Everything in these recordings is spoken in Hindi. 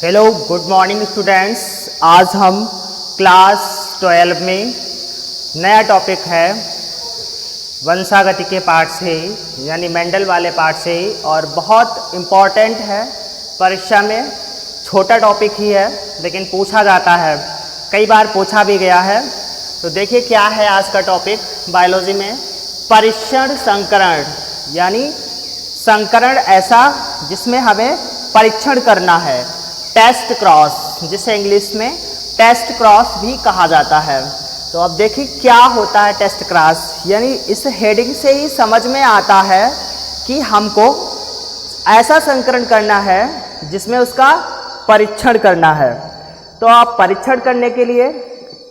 Hello good morning students. आज हम क्लास 12 में नया टॉपिक है वंशागति के पार्ट से यानी मेंडल वाले पार्ट से और बहुत इम्पॉर्टेंट है। परीक्षा में छोटा टॉपिक ही है लेकिन पूछा जाता है, कई बार पूछा भी गया है। तो देखिए क्या है आज का टॉपिक बायोलॉजी में, परीक्षण संकरण यानी संकरण ऐसा जिसमें हमें परीक्षण करना है, टेस्ट क्रॉस, जिसे इंग्लिश में टेस्ट क्रॉस भी कहा जाता है। तो अब देखिए क्या होता है टेस्ट क्रॉस, यानी इस हेडिंग से ही समझ में आता है कि हमको ऐसा संकरण करना है जिसमें उसका परीक्षण करना है। तो आप परीक्षण करने के लिए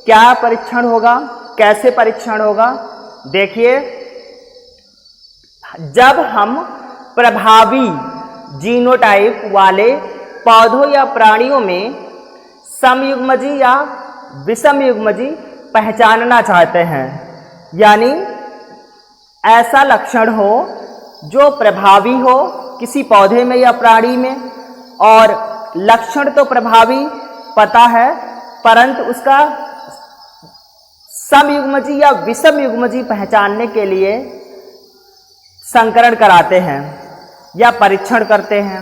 क्या परीक्षण होगा, कैसे परीक्षण होगा, देखिए जब हम प्रभावी जीनोटाइप वाले पौधों या प्राणियों में समयुग्मजी या विषमयुग्मजी पहचानना चाहते हैं, यानी ऐसा लक्षण हो जो प्रभावी हो किसी पौधे में या प्राणी में, और लक्षण तो प्रभावी पता है परंतु उसका समयुग्मजी या विषमयुग्मजी पहचानने के लिए संकरण कराते हैं या परीक्षण करते हैं।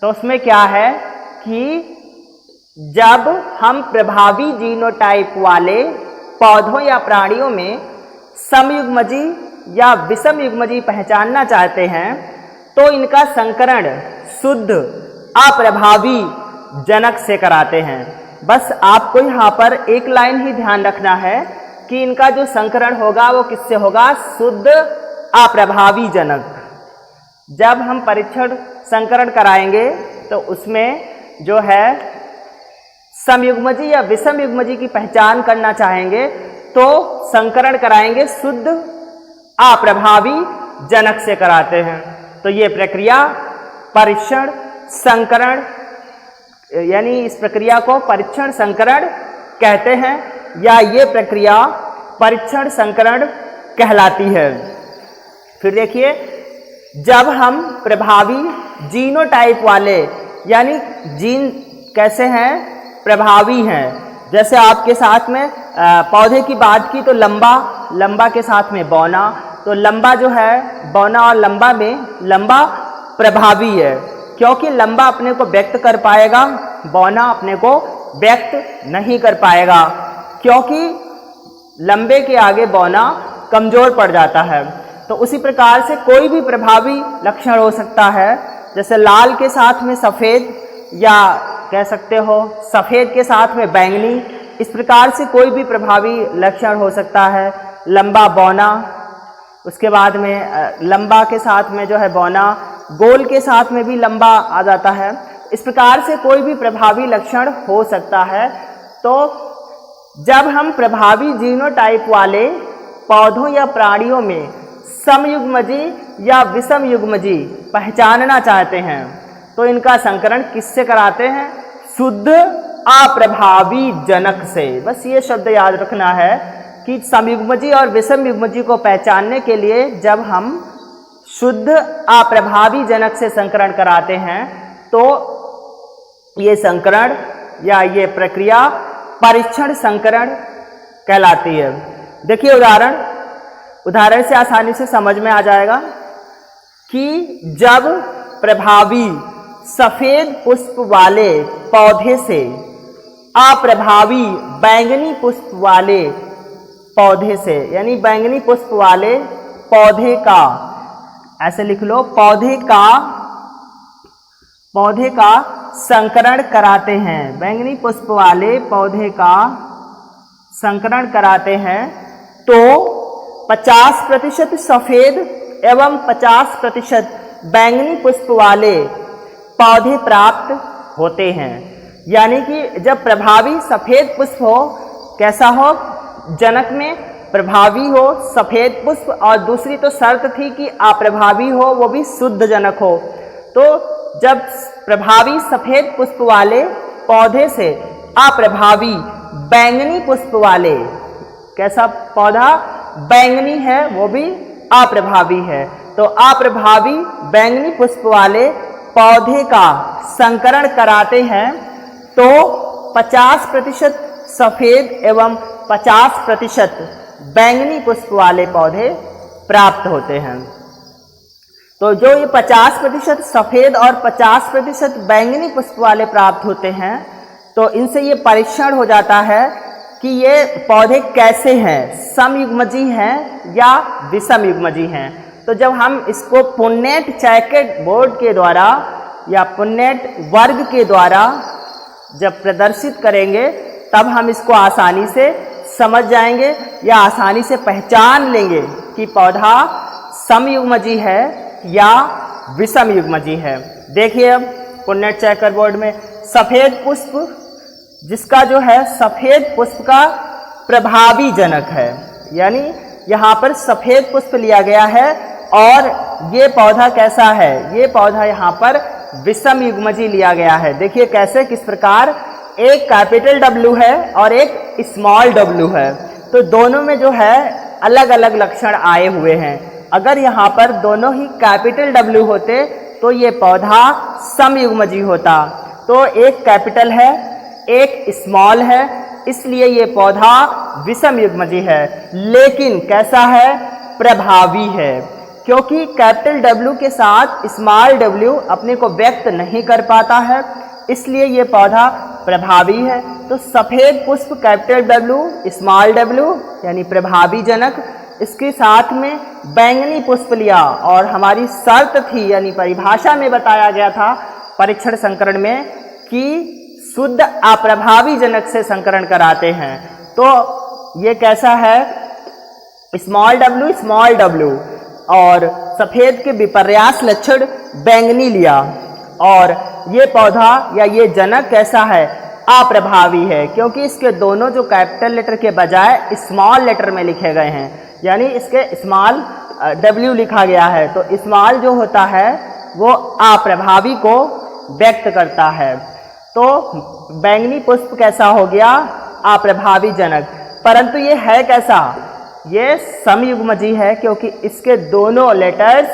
तो उसमें क्या है कि जब हम प्रभावी जीनोटाइप वाले पौधों या प्राणियों में समयुग्मजी या विषमयुग्मजी पहचानना चाहते हैं तो इनका संकरण शुद्ध अप्रभावी जनक से कराते हैं। बस आपको यहाँ पर एक लाइन ही ध्यान रखना है कि इनका जो संकरण होगा वो किससे होगा, शुद्ध अप्रभावी जनक। जब हम परीक्षण संकरण कराएंगे तो उसमें जो है समयुग्मजी या विषमयुग्मजी की पहचान करना चाहेंगे तो संकरण कराएंगे शुद्ध अप्रभावी जनक से कराते हैं। तो ये प्रक्रिया परीक्षण संकरण यानी इस प्रक्रिया को परीक्षण संकरण कहते हैं या ये प्रक्रिया परीक्षण संकरण कहलाती है। फिर देखिए जब हम प्रभावी जीनोटाइप वाले यानी जीन कैसे हैं, प्रभावी हैं, जैसे आपके साथ में पौधे की बात की तो लंबा के साथ में बौना, तो लंबा जो है बौना और लंबा में लंबा प्रभावी है क्योंकि लंबा अपने को व्यक्त कर पाएगा, बौना अपने को व्यक्त नहीं कर पाएगा क्योंकि लंबे के आगे बौना कमजोर पड़ जाता है। तो उसी प्रकार से कोई भी प्रभावी लक्षण हो सकता है, जैसे लाल के साथ में सफ़ेद या कह सकते हो सफ़ेद के साथ में बैंगनी, इस प्रकार से कोई भी प्रभावी लक्षण हो सकता है। लंबा बौना, उसके बाद में लंबा के साथ में जो है बौना, गोल के साथ में भी लंबा आ जाता है। इस प्रकार से कोई भी प्रभावी लक्षण हो सकता है। तो जब हम प्रभावी जीनोटाइप वाले पौधों या प्राणियों में समयुग्मजी या विषमयुग्मजी पहचानना चाहते हैं तो इनका संकरण किससे कराते हैं, शुद्ध अप्रभावी जनक से। बस ये शब्द याद रखना है कि समयुग्मजी और विषमयुग्मजी को पहचानने के लिए जब हम शुद्ध अप्रभावी जनक से संकरण कराते हैं तो ये संकरण या ये प्रक्रिया परीक्षण संकरण कहलाती है। देखिए उदाहरण से आसानी से समझ में आ जाएगा कि जब प्रभावी सफेद पुष्प वाले पौधे से अप्रभावी बैंगनी पुष्प वाले पौधे से, यानी बैंगनी पुष्प वाले पौधे का, ऐसे लिख लो, पौधे का संकरण कराते हैं, बैंगनी पुष्प वाले पौधे का संकरण कराते हैं तो 50% सफेद एवं 50% बैंगनी पुष्प वाले पौधे प्राप्त होते हैं। यानी कि जब प्रभावी सफेद पुष्प हो, कैसा हो, जनक में प्रभावी हो सफेद पुष्प, और दूसरी तो शर्त थी कि अप्रभावी हो, वो भी शुद्ध जनक हो। तो जब प्रभावी सफेद पुष्प वाले पौधे से अप्रभावी बैंगनी पुष्प वाले, कैसा पौधा बैंगनी है वो भी अप्रभावी है, तो अप्रभावी बैंगनी पुष्प वाले पौधे का संकरण कराते हैं तो 50% सफेद एवं 50% बैंगनी पुष्प वाले पौधे प्राप्त होते हैं। तो जो ये 50% सफेद और 50% बैंगनी पुष्प वाले प्राप्त होते हैं, तो इनसे ये परीक्षण हो जाता है कि ये पौधे कैसे हैं, समयुग्मजी हैं या विषमयुग्मजी हैं। तो जब हम इसको पुन्नेट चेकर्ड बोर्ड के द्वारा या पुन्नेट वर्ग के द्वारा जब प्रदर्शित करेंगे, तब हम इसको आसानी से समझ जाएंगे या आसानी से पहचान लेंगे कि पौधा समयुग्मजी है या विषमयुग्मजी है। देखिए अब पुन्नेट चेकर्ड बोर्ड में सफेद पुष्प, जिसका जो है सफेद पुष्प का प्रभावी जनक है, यानी यहाँ पर सफेद पुष्प लिया गया है। और ये पौधा कैसा है, ये पौधा यहाँ पर विषमयुग्मजी लिया गया है। देखिए कैसे, किस प्रकार, एक कैपिटल W है और एक स्मॉल w है, तो दोनों में जो है अलग अलग लक्षण आए हुए हैं। अगर यहाँ पर दोनों ही कैपिटल W होते तो ये पौधा समयुग्मजी होता। तो एक कैपिटल है, एक स्मॉल है, इसलिए ये पौधा विषमयुग्मजी है। लेकिन कैसा है, प्रभावी है, क्योंकि कैपिटल W के साथ स्मॉल w अपने को व्यक्त नहीं कर पाता है, इसलिए ये पौधा प्रभावी है। तो सफेद पुष्प कैपिटल W स्मॉल w यानी प्रभावी जनक, इसके साथ में बैंगनी पुष्प लिया और हमारी शर्त थी यानी परिभाषा में बताया गया था परीक्षण संकरण में कि शुद्ध अप्रभावी जनक से संकरण कराते हैं। तो ये कैसा है, स्मॉल w और सफेद के विपर्यास लक्षण बैंगनी लिया, और ये पौधा या ये जनक कैसा है, अप्रभावी है, क्योंकि इसके दोनों जो कैपिटल लेटर के बजाय स्मॉल लेटर में लिखे गए हैं, यानी इसके स्मॉल w लिखा गया है। तो स्मॉल जो होता है वो अप्रभावी को व्यक्त करता है। तो बैंगनी पुष्प कैसा हो गया, अप्रभावी जनक। परंतु ये है कैसा, ये समयुग्मजी है, क्योंकि इसके दोनों लेटर्स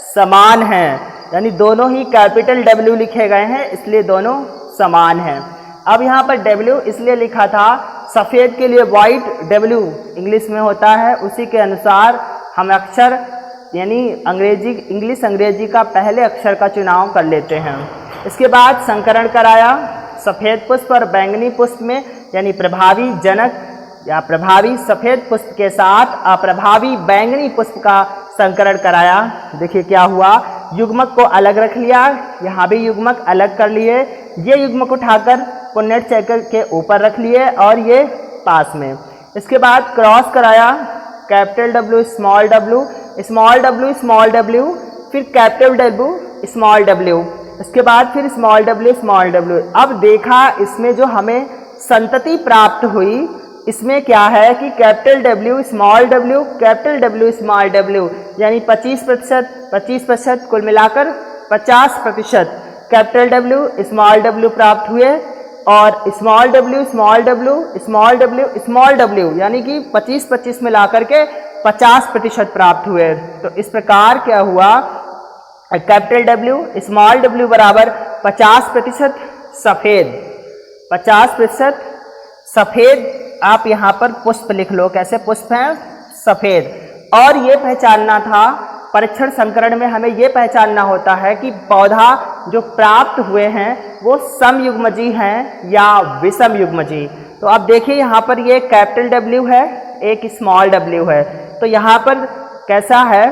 समान हैं, यानी दोनों ही कैपिटल W लिखे गए हैं, इसलिए दोनों समान हैं। अब यहाँ पर W इसलिए लिखा था, सफ़ेद के लिए वाइट W इंग्लिश में होता है, उसी के अनुसार हम अक्षर यानी इंग्लिश अंग्रेजी का पहले अक्षर का चुनाव कर लेते हैं। इसके बाद संकरण कराया सफ़ेद पुष्प और बैंगनी पुष्प में, यानी प्रभावी जनक या प्रभावी सफ़ेद पुष्प के साथ अप्रभावी बैंगनी पुष्प का संकरण कराया। देखिए क्या हुआ, युग्मक को अलग रख लिया, यहाँ भी युग्मक अलग कर लिए, ये युग्मक उठाकर पुन्नेट चेकर्ड के ऊपर रख लिए और ये पास में। इसके बाद क्रॉस कराया, कैपिटल W स्मॉल w, फिर कैपिटल W स्मॉल w, इसके बाद फिर स्मॉल w। अब देखा इसमें जो हमें संतति प्राप्त हुई, इसमें क्या है कि capital W small w, capital W small w, यानी 25%, कुल मिलाकर 50% कैपिटल W स्मॉल w प्राप्त हुए, और स्मॉल w यानी कि 25 मिलाकर के 50% प्राप्त हुए। तो इस प्रकार क्या हुआ, कैपिटल W स्मॉल w बराबर 50% सफ़ेद, 50% सफ़ेद। आप यहाँ पर पुष्प लिख लो, कैसे पुष्प हैं, सफ़ेद। और ये पहचानना था, परीक्षण संकरण में हमें ये पहचानना होता है कि पौधा जो प्राप्त हुए हैं वो समयुग्मजी हैं या विषमयुग्मजी। तो अब देखिए यहाँ पर ये कैपिटल W है, एक स्मॉल w है, तो यहाँ पर कैसा है,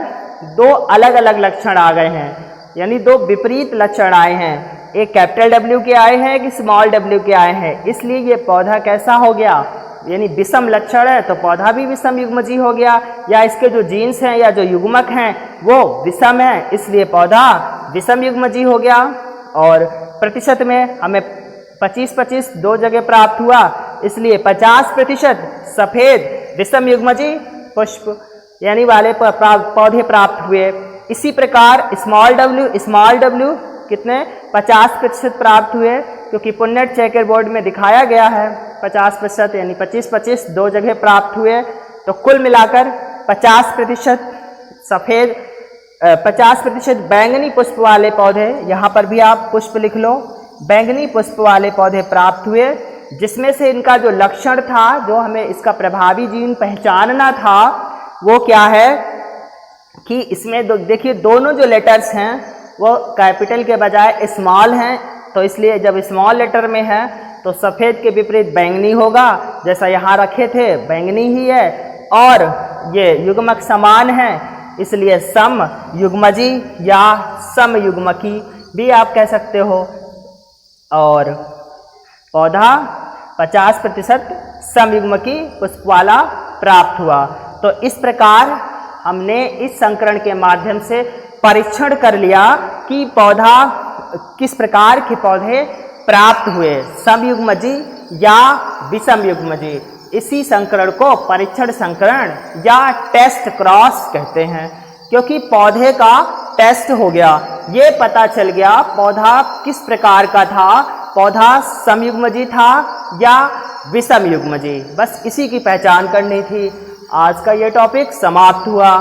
दो अलग अलग लक्षण आ गए हैं, यानी दो विपरीत लक्षण आए हैं, एक कैपिटल W के आए हैं, एक स्मॉल w के आए हैं, इसलिए ये पौधा कैसा हो गया, यानी विषम लक्षण है तो पौधा भी विषम युग्मजी हो गया, या इसके जो जीन्स हैं या जो युग्मक हैं वो विषम है, इसलिए पौधा विषम युग्मजी हो गया। और प्रतिशत में हमें 25-25 दो जगह प्राप्त हुआ, इसलिए 50% सफ़ेद विषम युग्मजी पुष्प यानी वाले पौधे प्राप्त हुए। इसी प्रकार स्मॉल w कितने 50% प्राप्त हुए, क्योंकि पुन्नेट चेकर्ड बोर्ड में दिखाया गया है 50% यानी 25-25 दो जगह प्राप्त हुए। तो कुल मिलाकर 50% सफ़ेद 50% बैंगनी पुष्प वाले पौधे, यहाँ पर भी आप पुष्प लिख लो, बैंगनी पुष्प वाले पौधे प्राप्त हुए, जिसमें से इनका जो लक्षण था, जो हमें इसका प्रभावी जीन पहचानना था, वो क्या है कि इसमें देखिए दोनों जो लेटर्स हैं वो कैपिटल के बजाय स्मॉल हैं, तो इसलिए जब स्मॉल लेटर में है तो सफ़ेद के विपरीत बैंगनी होगा, जैसा यहाँ रखे थे बैंगनी ही है, और ये युग्मक समान है, इसलिए सम युग्मजी या सम युग्मकी भी आप कह सकते हो। और पौधा 50% समयुग्मकी पुष्प वाला प्राप्त हुआ। तो इस प्रकार हमने इस संकरण के माध्यम से परीक्षण कर लिया कि पौधा किस प्रकार के पौधे प्राप्त हुए, समयुग्मजी या विषमयुग्मजी। इसी संकरण को परीक्षण संकरण या टेस्ट क्रॉस कहते हैं, क्योंकि पौधे का टेस्ट हो गया, ये पता चल गया पौधा किस प्रकार का था, पौधा समयुग्मजी था या विषमयुग्मजी। बस इसी की पहचान करनी थी। आज का ये टॉपिक समाप्त हुआ।